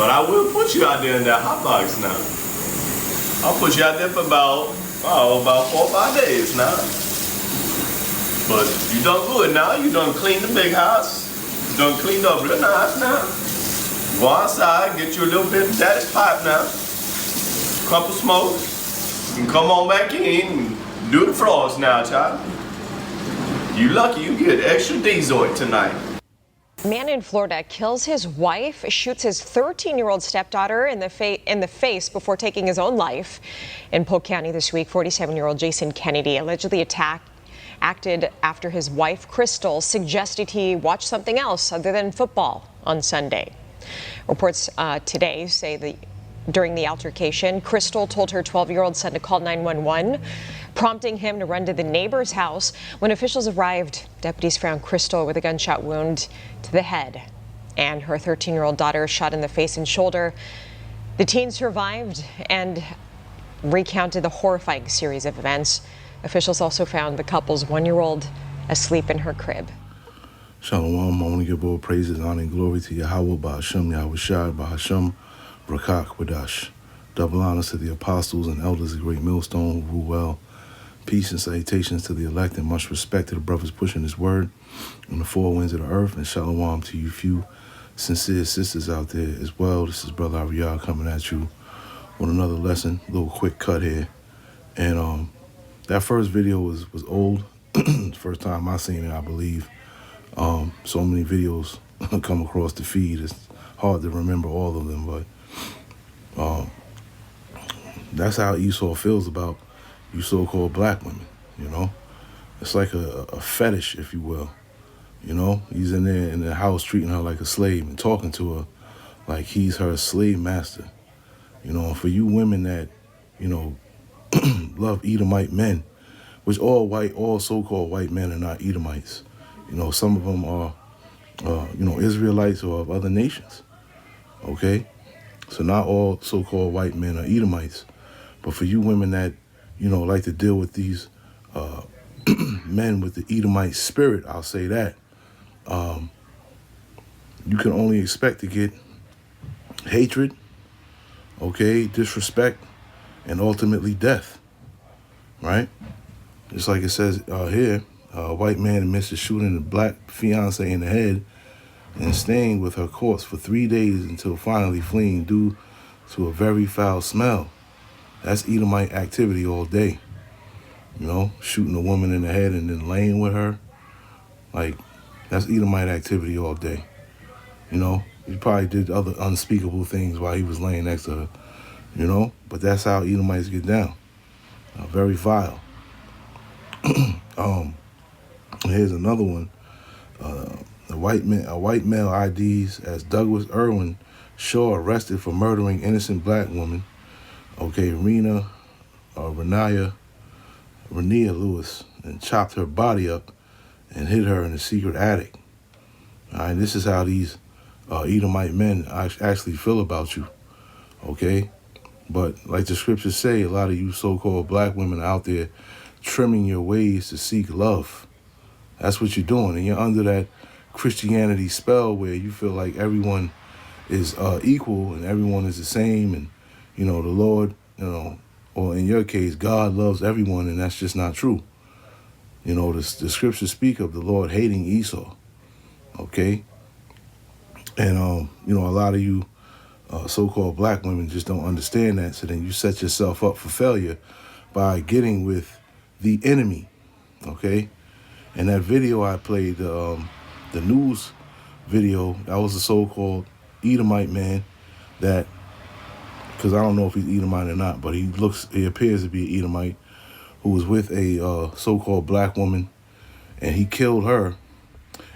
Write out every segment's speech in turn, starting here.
But I will put you out there in that hot box now. I'll put you out there for about 4 or 5 days now. But you done good now. You done clean the big house. You done cleaned up real nice now. Go outside, get you a little bit of daddy's pipe now. Couple smokes. You can come on back in and do the floors now, child. You lucky you get extra dessert tonight. A man in Florida kills his wife, shoots his 13-year-old stepdaughter in the face before taking his own life. In Polk County this week, 47-year-old Jason Kennedy allegedly acted after his wife, Crystal, suggested he watch something else other than football on Sunday. Reports today say that during the altercation, Crystal told her 12-year-old son to call 911, prompting him to run to the neighbor's house. When officials arrived, deputies found Crystal with a gunshot wound to the head and her 13-year-old daughter shot in the face and shoulder. The teen survived and recounted the horrifying series of events. Officials also found the couple's 1-year-old asleep in her crib. Shalom. I want to give all praises, honor, and glory to YAHAWAH, BAHASHAM, YAHAWASHI, BAHASHAM, BARAK, Wadash. Double honors to the apostles and elders of Great Millstone who rule well. Peace and salutations to the elect, and much respect to the brothers pushing this word on the four winds of the earth. And shalom to you few sincere sisters out there as well. This is Brother Ariyah coming at you with another lesson. A little quick cut here. And that first video was old. First time I seen it, I believe. So many videos come across the feed. It's hard to remember all of them, but that's how Esau feels about you so-called black women, you know? It's like a fetish, if you will, you know? He's in there in the house treating her like a slave and talking to her like he's her slave master, you know? And for you women that, you know, love Edomite men, which all so-called white men are not Edomites. You know, some of them are, you know, Israelites or of other nations, okay? So not all so-called white men are Edomites. But for you women that, you know, like to deal with these men with the Edomite spirit, I'll say that, you can only expect to get hatred, okay, disrespect, and ultimately death, right? Just like it says here, a white man admits to shooting a black fiancé in the head and staying with her corpse for 3 days until finally fleeing due to a very foul smell. That's Edomite activity all day. You know, shooting a woman in the head and then laying with her. Like, that's Edomite activity all day. You know, he probably did other unspeakable things while he was laying next to her. You know, but that's how Edomites get down. Very vile. Here's another one. A white male IDs as Douglas Irwin Shaw arrested for murdering innocent black woman. Okay, Renia Lewis, and chopped her body up and hid her in a secret attic. All right, this is how these Edomite men actually feel about you. Okay, but like the scriptures say, a lot of you so-called black women are out there trimming your ways to seek love. That's what you're doing, and you're under that Christianity spell where you feel like everyone is equal and everyone is the same, and you know the Lord, you know, or in your case, God loves everyone, and that's just not true. You know, the scriptures speak of the Lord hating Esau. Okay, and you know, a lot of you so-called black women just don't understand that, so then you set yourself up for failure by getting with the enemy. Okay. And that video I played, the news video, that was a so-called Edomite man that, because I don't know if he's Edomite or not, but he appears to be an Edomite who was with a so-called black woman, and he killed her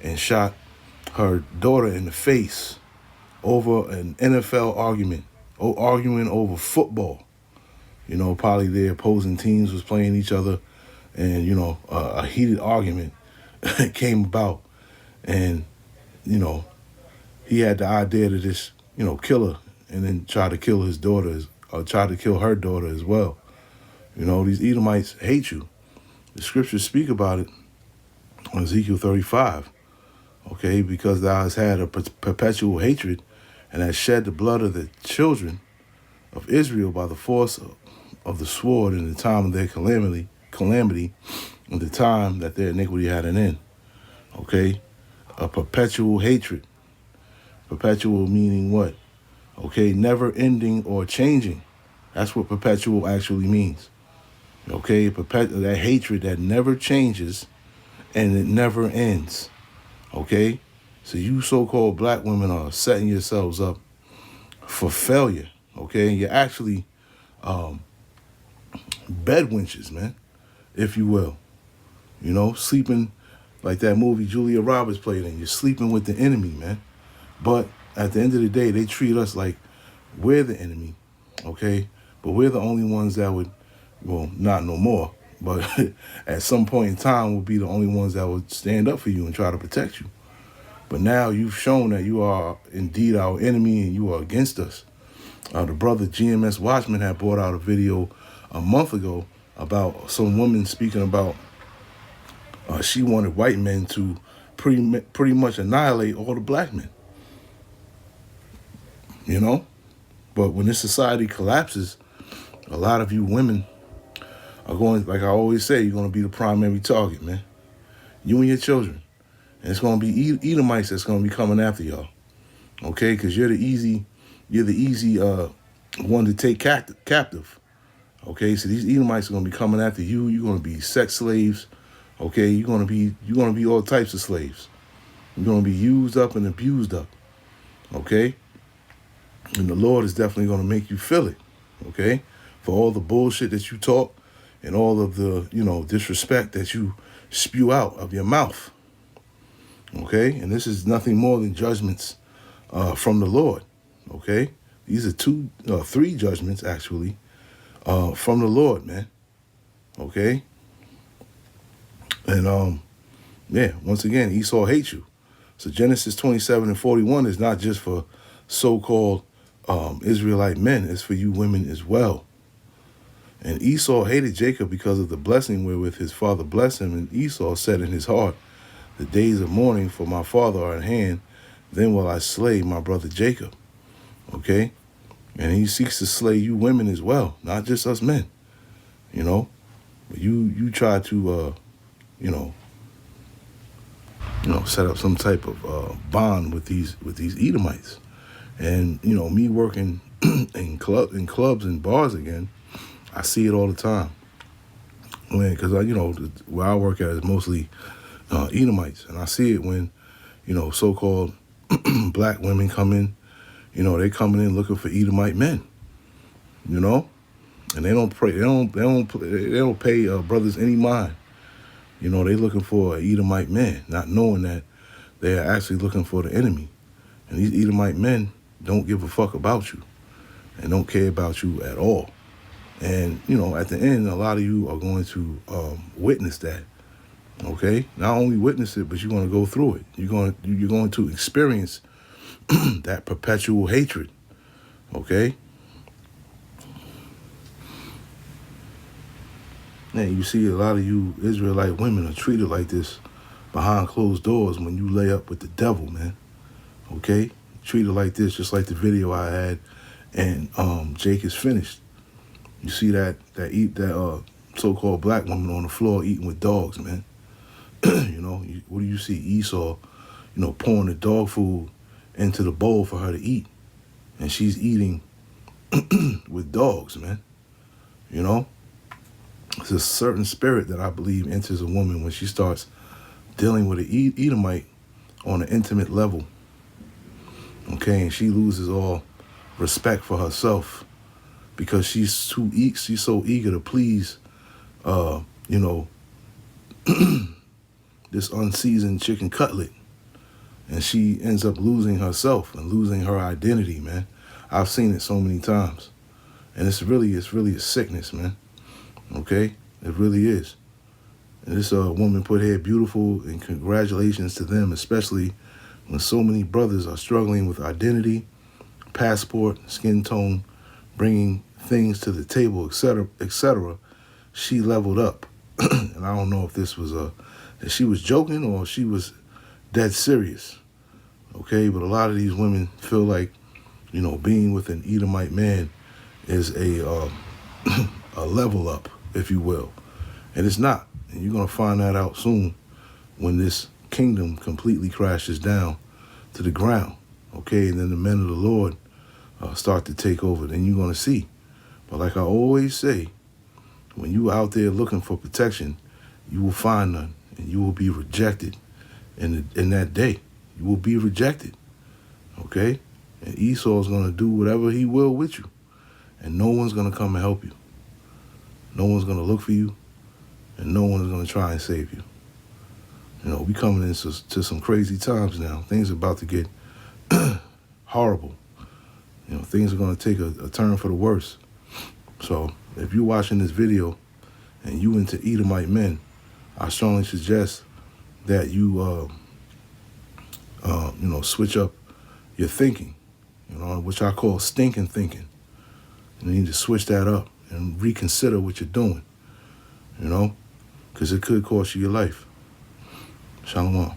and shot her daughter in the face over an NFL argument, arguing over football. You know, probably their opposing teams was playing each other, and, you know, a heated argument came about. And, you know, he had the idea to just, you know, kill her and then try to kill his daughter, or try to kill her daughter as well. You know, these Edomites hate you. The scriptures speak about it on Ezekiel 35, okay, because thou hast had a perpetual hatred and has shed the blood of the children of Israel by the force of the sword in the time of their calamity, in the time that their iniquity had an end. Okay? A perpetual hatred. Perpetual meaning what? Okay, never ending or changing. That's what perpetual actually means. Okay, that hatred that never changes and it never ends. Okay? So you so-called black women are setting yourselves up for failure. Okay? You're actually bed wenches, man, if you will. You know, sleeping like that movie Julia Roberts played in. You're sleeping with the enemy, man. But at the end of the day, they treat us like we're the enemy, okay? But we're the only ones that would, well, not no more, but at some point in time will be the only ones that would stand up for you and try to protect you. But now you've shown that you are indeed our enemy and you are against us. The brother GMS Watchman had brought out a video a month ago about some woman speaking about she wanted white men to pretty much annihilate all the black men. You know? But when this society collapses, a lot of you women are going, like I always say, you're going to be the primary target, man. You and your children. And it's going to be Edomites that's going to be coming after y'all. Okay? Because you're the easy one to take captive. Okay? So these Edomites are going to be coming after you. You're going to be sex slaves. Okay? You're going to be all types of slaves. You're going to be used up and abused up. Okay? And the Lord is definitely going to make you feel it, okay? For all the bullshit that you talk and all of the, disrespect that you spew out of your mouth, okay? And this is nothing more than judgments from the Lord, okay? These are three judgments, actually, from the Lord, man, okay? And, once again, Esau hates you. So Genesis 27:41 is not just for so-called Israelite men, is for you women as well. And Esau hated Jacob because of the blessing wherewith his father blessed him. And Esau said in his heart, the days of mourning for my father are at hand, then will I slay my brother Jacob. Okay? And he seeks to slay you women as well, not just us men. You know? But you try to, set up some type of bond with these Edomites. And, me working in clubs and bars again, I see it all the time. Because, where I work at is mostly Edomites. And I see it when, so-called black women come in, they coming in looking for Edomite men, and they don't pay brothers any mind. They looking for an Edomite man, not knowing that they are actually looking for the enemy. And these Edomite men don't give a fuck about you and don't care about you at all. And, at the end, a lot of you are going to witness that, okay? Not only witness it, but you're going to go through it. You're going to experience that perpetual hatred, okay? And you see a lot of you Israelite women are treated like this behind closed doors when you lay up with the devil, man, okay? Treated like this, just like the video I had, and Jake is finished. You see that so-called black woman on the floor eating with dogs, man. What do you see? Esau, pouring the dog food into the bowl for her to eat, and she's eating with dogs, man. It's a certain spirit that I believe enters a woman when she starts dealing with an Edomite on an intimate level. Okay, and she loses all respect for herself because she's so eager to please, this unseasoned chicken cutlet, and she ends up losing herself and losing her identity, man. I've seen it so many times, and it's really a sickness, man. Okay, it really is. And this woman put here beautiful, and congratulations to them, especially when so many brothers are struggling with identity, passport, skin tone, bringing things to the table, etc., etc. She leveled up. And I don't know if this was that she was joking or she was dead serious. Okay, but a lot of these women feel like you know, being with an Edomite man is a a level up, if you will. And it's not. And you're going to find that out soon when this kingdom completely crashes down to the ground, okay? And then the men of the Lord start to take over. Then you're going to see. But like I always say, when you out there looking for protection, you will find none, and you will be rejected in that day. You will be rejected, okay? And Esau's going to do whatever he will with you, and no one's going to come and help you. No one's going to look for you, and no one is going to try and save you. You know, we coming into some crazy times now. Things are about to get horrible. You know, things are going to take a turn for the worse. So if you're watching this video and you into Edomite men, I strongly suggest that you, you know, switch up your thinking, you know, which I call stinking thinking. You need to switch that up and reconsider what you're doing, you know, because it could cost you your life. Shalom.